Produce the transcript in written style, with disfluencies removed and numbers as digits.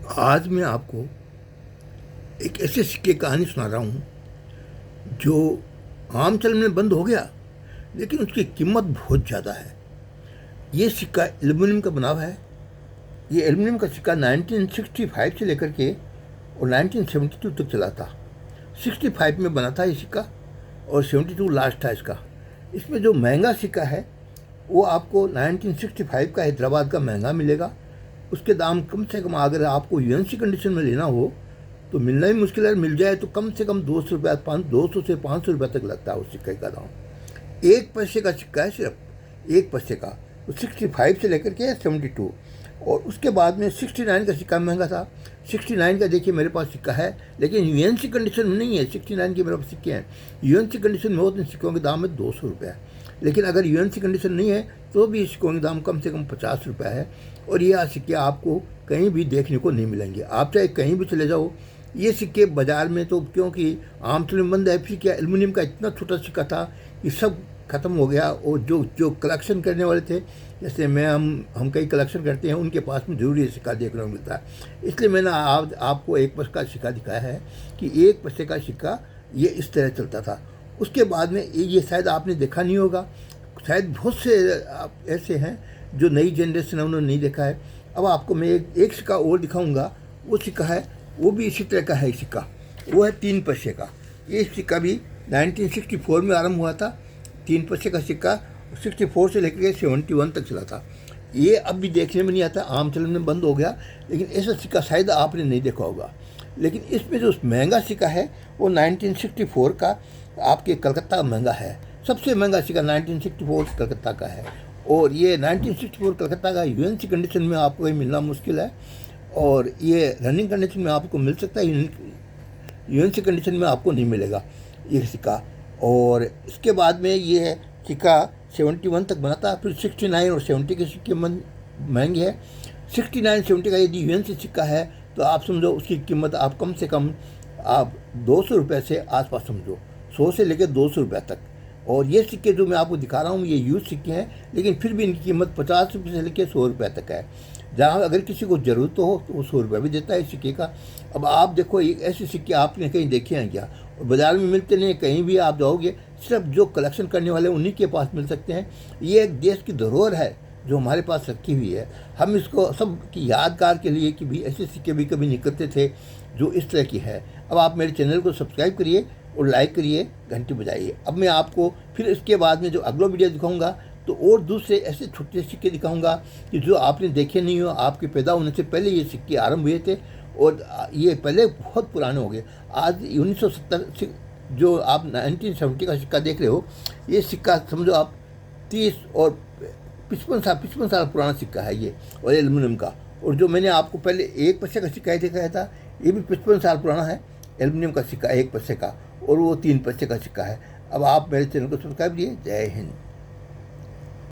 आज मैं आपको एक ऐसे सिक्के की कहानी सुना रहा हूँ जो आम चलन में बंद हो गया, लेकिन उसकी कीमत बहुत ज़्यादा है। ये सिक्का एल्युमिनियम का बना हुआ है। ये एल्युमिनियम का सिक्का 1965 से लेकर के और 1972 तक चला था। 65 में बना था ये सिक्का और 72 लास्ट था इसका। इसमें जो महंगा सिक्का है वो आपको 1965 का हैदराबाद का महंगा मिलेगा। उसके दाम कम से कम, अगर आपको यूएनसी कंडीशन में लेना हो तो मिलना ही मुश्किल है। मिल जाए तो कम से कम 200 रुपया, 200 से 500 रुपये तक लगता है उस सिक्के का दाम। 1 पैसे का सिक्का है, सिर्फ 1 पैसे का। तो 65 से लेकर के 72, और उसके बाद में 69 का सिक्का महंगा था। 69 का देखिए मेरे पास सिक्का है, लेकिन यूएनसी कंडीशन में नहीं है। 69 के मेरे पास सिक्के हैं। यूएनसी कंडीशन में होते हैं सिक्कों के दाम है 200 रुपये, लेकिन अगर यूएनसी कंडीशन नहीं है तो भी सिक्कों के दाम कम से कम 50 रुपये है। और ये सिक्के आपको कहीं भी देखने को नहीं मिलेंगे। आप चाहे कहीं भी चले जाओ, ये सिक्के बाज़ार में तो क्योंकि आम चलन में बंद है, फिर क्या एल्युमिनियम का इतना छोटा सिक्का था कि सब ख़त्म हो गया। और जो जो कलेक्शन करने वाले थे, जैसे हम कई कलेक्शन करते हैं, उनके पास में जरूर ये सिक्का देखने को मिलता है। इसलिए मैंने आपको 1 पैसे का सिक्का दिखाया है कि 1 पैसे का सिक्का ये इस तरह चलता था। उसके बाद में ये शायद आपने देखा नहीं होगा, शायद बहुत से ऐसे हैं जो नई जनरेशन है उन्होंने नहीं देखा है। अब आपको मैं एक सिक्का और दिखाऊंगा। वो सिक्का है, वो भी इसी तरह का है सिक्का। वो है 3 पैसे का। ये सिक्का भी 1964 में आरंभ हुआ था। 3 पैसे का सिक्का 64 से लेकर के 71 तक चला था। ये अब भी देखने में नहीं आता, आम चलन में बंद हो गया, लेकिन ऐसा सिक्का शायद आपने नहीं देखा होगा। लेकिन इसमें जो महंगा सिक्का है वो 1964 का आपके कलकत्ता महंगा है। सबसे महंगा सिक्का 1964 कलकत्ता का है। और ये 1964 कलकत्ता का यूएनसी कंडीशन में आपको कहीं मिलना मुश्किल है, और ये रनिंग कंडीशन में आपको मिल सकता है, यूएनसी कंडीशन में आपको नहीं मिलेगा ये सिक्का। और इसके बाद में ये है सिक्का 71 तक बना था। फिर 69 और 70 के सिक्के महंगे हैं। 69 70 का यदि यूएनसी सिक्का है तो आप समझो उसकी कीमत आप कम से कम आप 200 रुपये से आसपास समझो, 100 से लेकर 200 रुपये तक। और ये सिक्के जो मैं आपको दिखा रहा हूँ ये यूज सिक्के हैं, लेकिन फिर भी इनकी कीमत 50 रुपये से लेकर 100 रुपये तक है। जहाँ अगर किसी को ज़रूरत हो तो वो 100 रुपये भी देता है इस सिक्के का। अब आप देखो, ये ऐसे सिक्के आपने कहीं देखे हैं क्या? और बाज़ार में मिलते नहीं, कहीं भी आप जाओगे सिर्फ जो कलेक्शन करने वाले उन्हीं के पास मिल सकते हैं। ये एक देश की धरोहर है जो हमारे पास रखी हुई है। हम इसको सब की यादगार के लिए कि भी ऐसे सिक्के भी कभी निकलते थे जो इस तरह की है। अब आप मेरे चैनल को सब्सक्राइब करिए और लाइक करिए, घंटी बजाइए। अब मैं आपको फिर इसके बाद में जो अगला वीडियो दिखाऊंगा तो और दूसरे ऐसे छोटे सिक्के दिखाऊंगा कि जो आपने देखे नहीं हो। आपके पैदा होने से पहले ये सिक्के आरंभ हुए थे और ये पहले बहुत पुराने हो गए। आज 1970 जो आप 1970 का सिक्का देख रहे हो, ये सिक्का समझो आप 30 और 55 साल पुराना सिक्का है ये, और एल्युमिनियम का। और जो मैंने आपको पहले 1 पैसे का सिक्का दिखाया था, ये भी 55 साल पुराना है, एल्युमिनियम का सिक्का 1 पैसे का, और वो 3 पैसे का सिक्का है। अब आप मेरे चैनल को सब्सक्राइब कीजिए। जय हिंद।